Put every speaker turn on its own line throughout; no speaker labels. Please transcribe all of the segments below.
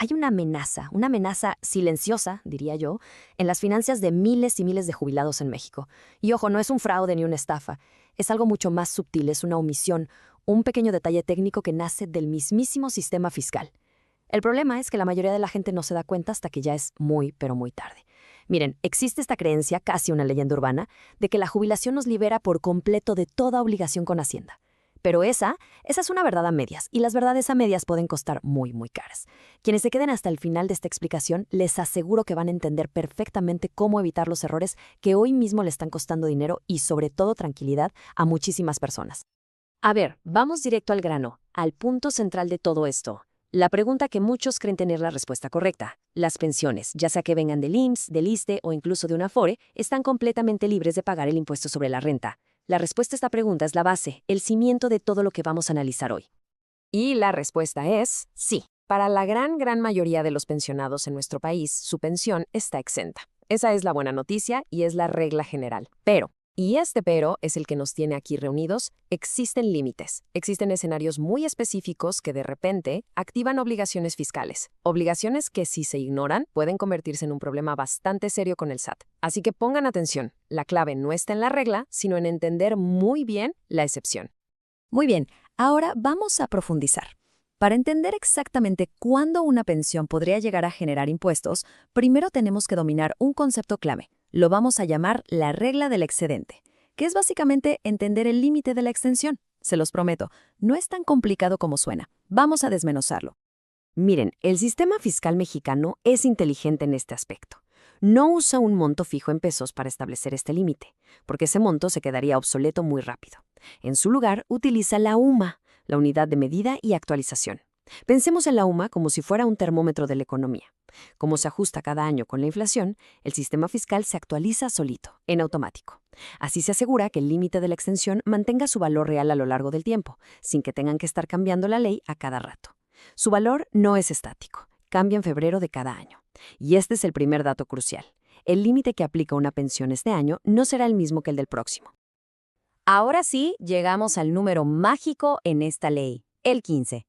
hay una amenaza silenciosa, diría yo, en las finanzas de miles y miles de jubilados en México. Y ojo, no es un fraude ni una estafa, es algo mucho más sutil, es una omisión, un pequeño detalle técnico que nace del mismísimo sistema fiscal. El problema es que la mayoría de la gente no se da cuenta hasta que ya es muy, pero muy tarde. Miren, existe esta creencia, casi una leyenda urbana, de que la jubilación nos libera por completo de toda obligación con Hacienda. Pero esa es una verdad a medias, y las verdades a medias pueden costar muy, muy caras. Quienes se queden hasta el final de esta explicación, les aseguro que van a entender perfectamente cómo evitar los errores que hoy mismo le están costando dinero y, sobre todo, tranquilidad a muchísimas personas. A ver, vamos directo al grano, al punto central de todo esto. La pregunta que muchos creen tener la respuesta correcta. Las pensiones, ya sea que vengan del IMSS, del ISSSTE o incluso de una Afore, están completamente libres de pagar el impuesto sobre la renta. La respuesta a esta pregunta es la base, el cimiento de todo lo que vamos a analizar hoy. Y la respuesta es sí. Para la gran mayoría de los pensionados en nuestro país, su pensión está exenta. Esa es la buena noticia y es la regla general. Y este pero es el que nos tiene aquí reunidos, existen límites. Existen escenarios muy específicos que de repente activan obligaciones fiscales. Obligaciones que si se ignoran pueden convertirse en un problema bastante serio con el SAT. Así que pongan atención, la clave no está en la regla, sino en entender muy bien la excepción.
Muy bien, ahora vamos a profundizar. Para entender exactamente cuándo una pensión podría llegar a generar impuestos, primero tenemos que dominar un concepto clave. Lo vamos a llamar la regla del excedente, que es básicamente entender el límite de la extensión. Se los prometo, no es tan complicado como suena. Vamos a desmenuzarlo.
Miren, el sistema fiscal mexicano es inteligente en este aspecto. No usa un monto fijo en pesos para establecer este límite, porque ese monto se quedaría obsoleto muy rápido. En su lugar, utiliza la UMA, la unidad de medida y actualización. Pensemos en la UMA como si fuera un termómetro de la economía. Como se ajusta cada año con la inflación, el sistema fiscal se actualiza solito, en automático. Así se asegura que el límite de la extensión mantenga su valor real a lo largo del tiempo, sin que tengan que estar cambiando la ley a cada rato. Su valor no es estático, cambia en febrero de cada año. Y este es el primer dato crucial. El límite que aplica una pensión este año no será el mismo que el del próximo.
Ahora sí, llegamos al número mágico en esta ley, el 15.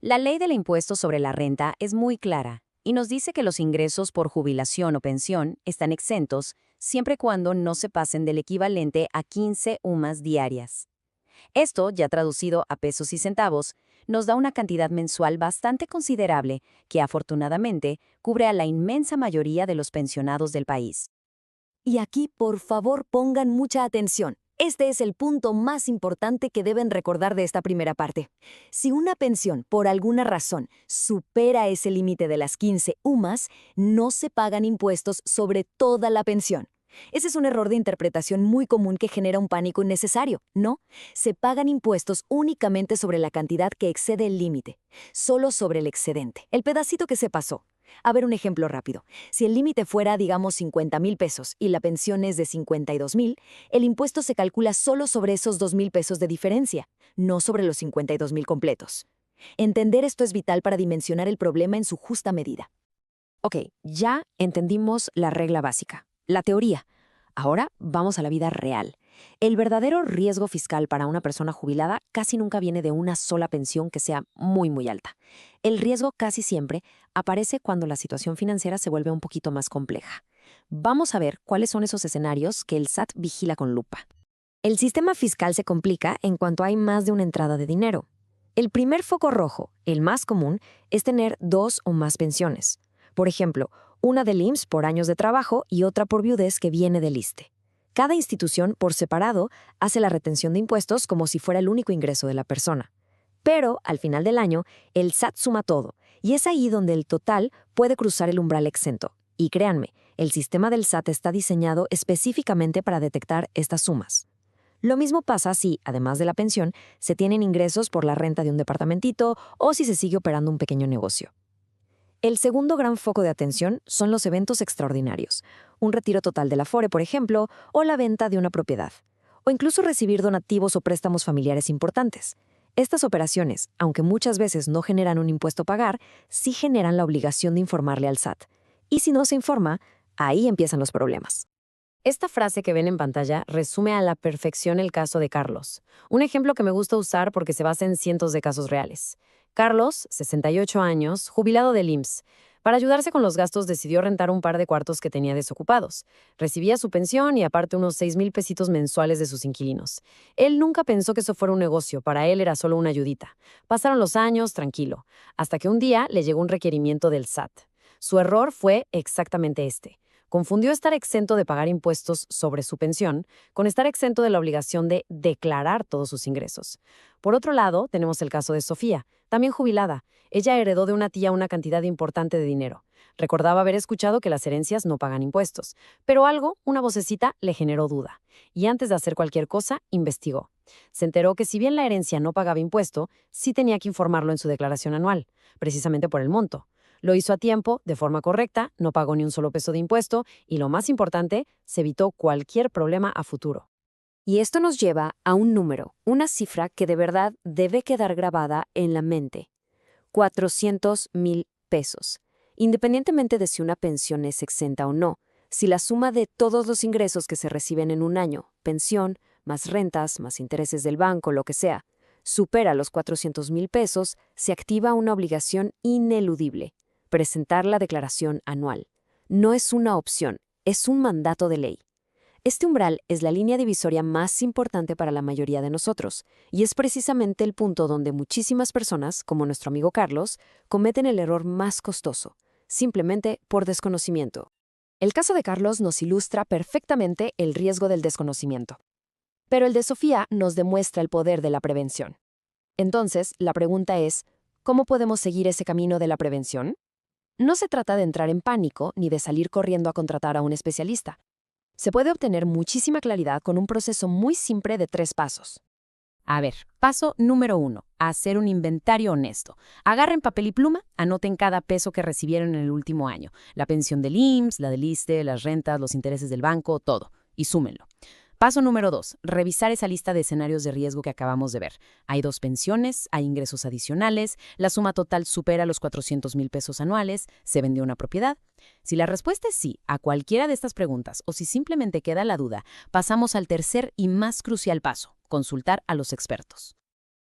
La ley del impuesto sobre la renta es muy clara y nos dice que los ingresos por jubilación o pensión están exentos siempre y cuando no se pasen del equivalente a 15 UMAS diarias. Esto, ya traducido a pesos y centavos, nos da una cantidad mensual bastante considerable que afortunadamente cubre a la inmensa mayoría de los pensionados del país.
Y aquí, por favor, pongan mucha atención. Este es el punto más importante que deben recordar de esta primera parte. Si una pensión, por alguna razón, supera ese límite de las 15 UMAS, no se pagan impuestos sobre toda la pensión. Ese es un error de interpretación muy común que genera un pánico innecesario, ¿no? Se pagan impuestos únicamente sobre la cantidad que excede el límite, solo sobre el excedente, el pedacito que se pasó. A ver un ejemplo rápido. Si el límite fuera, digamos, 50,000 pesos y la pensión es de 52,000, el impuesto se calcula solo sobre esos 2,000 pesos de diferencia, no sobre los 52,000 completos. Entender esto es vital para dimensionar el problema en su justa medida.
Ok, ya entendimos la regla básica, la teoría. Ahora vamos a la vida real. El verdadero riesgo fiscal para una persona jubilada casi nunca viene de una sola pensión que sea muy alta. El riesgo casi siempre aparece cuando la situación financiera se vuelve un poquito más compleja. Vamos a ver cuáles son esos escenarios que el SAT vigila con lupa. El sistema fiscal se complica en cuanto hay más de una entrada de dinero. El primer foco rojo, el más común, es tener 2 o más pensiones. Por ejemplo, una del IMSS por años de trabajo y otra por viudez que viene del ISSSTE. Cada institución, por separado, hace la retención de impuestos como si fuera el único ingreso de la persona. Pero, al final del año, el SAT suma todo, y es ahí donde el total puede cruzar el umbral exento. Y créanme, el sistema del SAT está diseñado específicamente para detectar estas sumas. Lo mismo pasa si, además de la pensión, se tienen ingresos por la renta de un departamentito o si se sigue operando un pequeño negocio. El segundo gran foco de atención son los eventos extraordinarios, un retiro total de la Afore, por ejemplo, o la venta de una propiedad, o incluso recibir donativos o préstamos familiares importantes. Estas operaciones, aunque muchas veces no generan un impuesto a pagar, sí generan la obligación de informarle al SAT. Y si no se informa, ahí empiezan los problemas. Esta frase que ven en pantalla resume a la perfección el caso de Carlos. Un ejemplo que me gusta usar porque se basa en cientos de casos reales. Carlos, 68 años, jubilado del IMSS. Para ayudarse con los gastos decidió rentar un par de cuartos que tenía desocupados. Recibía su pensión y aparte unos 6,000 pesitos mensuales de sus inquilinos. Él nunca pensó que eso fuera un negocio, para él era solo una ayudita. Pasaron los años, tranquilo, hasta que un día le llegó un requerimiento del SAT. Su error fue exactamente este. Confundió estar exento de pagar impuestos sobre su pensión con estar exento de la obligación de declarar todos sus ingresos. Por otro lado, tenemos el caso de Sofía, también jubilada. Ella heredó de una tía una cantidad importante de dinero. Recordaba haber escuchado que las herencias no pagan impuestos, pero algo, una vocecita, le generó duda. Y antes de hacer cualquier cosa, investigó. Se enteró que si bien la herencia no pagaba impuesto, sí tenía que informarlo en su declaración anual, precisamente por el monto. Lo hizo a tiempo, de forma correcta, no pagó ni un solo peso de impuesto y, lo más importante, se evitó cualquier problema a futuro.
Y esto nos lleva a un número, una cifra que de verdad debe quedar grabada en la mente. 400,000 pesos. Independientemente de si una pensión es exenta o no, si la suma de todos los ingresos que se reciben en un año, pensión, más rentas, más intereses del banco, lo que sea, supera los 400,000 pesos, se activa una obligación ineludible: presentar la declaración anual. No es una opción, es un mandato de ley. Este umbral es la línea divisoria más importante para la mayoría de nosotros, y es precisamente el punto donde muchísimas personas, como nuestro amigo Carlos, cometen el error más costoso, simplemente por desconocimiento. El caso de Carlos nos ilustra perfectamente el riesgo del desconocimiento. Pero el de Sofía nos demuestra el poder de la prevención. Entonces, la pregunta es, ¿cómo podemos seguir ese camino de la prevención? No se trata de entrar en pánico ni de salir corriendo a contratar a un especialista. Se puede obtener muchísima claridad con un proceso muy simple de 3 pasos.
A ver, paso número 1, hacer un inventario honesto. Agarren papel y pluma, anoten cada peso que recibieron en el último año. La pensión del IMSS, la del ISSSTE, las rentas, los intereses del banco, todo. Y súmenlo. Paso número 2, revisar esa lista de escenarios de riesgo que acabamos de ver. Hay 2 pensiones, hay ingresos adicionales, la suma total supera los 400,000 pesos anuales, se vendió una propiedad. Si la respuesta es sí a cualquiera de estas preguntas o si simplemente queda la duda, pasamos al tercer y más crucial paso: consultar a los expertos.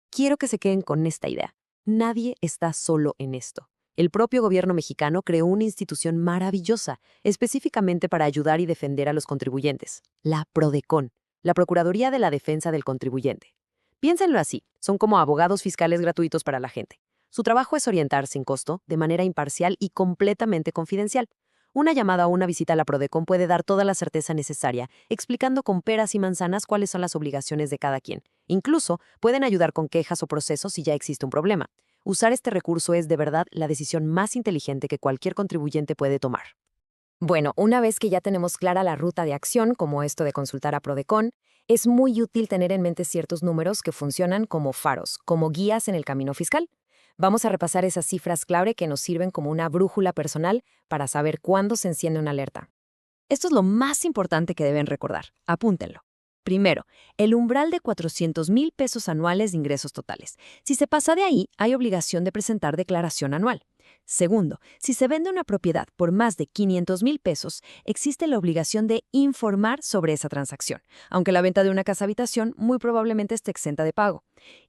Quiero que se queden con esta idea. Nadie está solo en esto. El propio gobierno mexicano creó una institución maravillosa, específicamente para ayudar y defender a los contribuyentes, la PRODECON, la Procuraduría de la Defensa del Contribuyente. Piénsenlo así, son como abogados fiscales gratuitos para la gente. Su trabajo es orientar sin costo, de manera imparcial y completamente confidencial. Una llamada o una visita a la PRODECON puede dar toda la certeza necesaria, explicando con peras y manzanas cuáles son las obligaciones de cada quien. Incluso pueden ayudar con quejas o procesos si ya existe un problema. Usar este recurso es de verdad la decisión más inteligente que cualquier contribuyente puede tomar. Bueno, una vez que ya tenemos clara la ruta de acción, como esto de consultar a PRODECON, es muy útil tener en mente ciertos números que funcionan como faros, como guías en el camino fiscal. Vamos a repasar esas cifras clave que nos sirven como una brújula personal para saber cuándo se enciende una alerta. Esto es lo más importante que deben recordar. Apúntenlo. Primero, el umbral de 400,000 pesos anuales de ingresos totales. Si se pasa de ahí, hay obligación de presentar declaración anual. Segundo, si se vende una propiedad por más de 500,000 pesos, existe la obligación de informar sobre esa transacción, aunque la venta de una casa-habitación muy probablemente esté exenta de pago.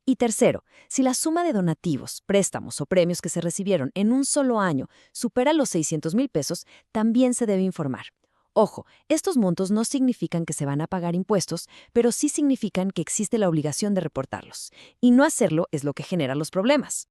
Y tercero, si la suma de donativos, préstamos o premios que se recibieron en un solo año supera los 600,000 pesos, también se debe informar. Ojo, estos montos no significan que se van a pagar impuestos, pero sí significan que existe la obligación de reportarlos. Y no hacerlo es lo que genera los problemas.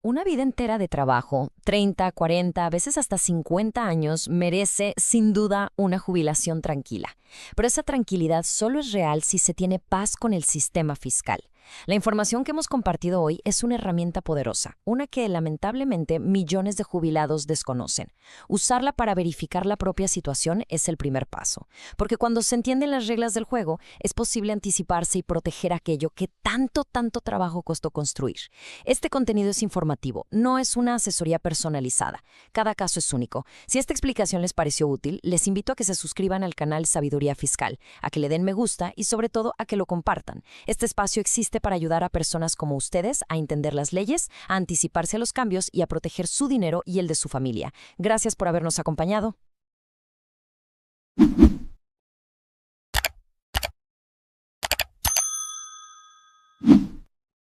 Una vida entera de trabajo, 30, 40, a veces hasta 50 años, merece sin duda una jubilación tranquila. Pero esa tranquilidad solo es real si se tiene paz con el sistema fiscal. La información que hemos compartido hoy es una herramienta poderosa, una que lamentablemente millones de jubilados desconocen. Usarla para verificar la propia situación es el primer paso, porque cuando se entienden las reglas del juego, es posible anticiparse y proteger aquello que tanto trabajo costó construir. Este contenido es informativo, no es una asesoría personalizada. Cada caso es único. Si esta explicación les pareció útil, les invito a que se suscriban al canal Sabiduría Fiscal, a que le den me gusta y sobre todo a que lo compartan. Este espacio existe para ayudar a personas como ustedes a entender las leyes, a anticiparse a los cambios y a proteger su dinero y el de su familia. Gracias por habernos acompañado.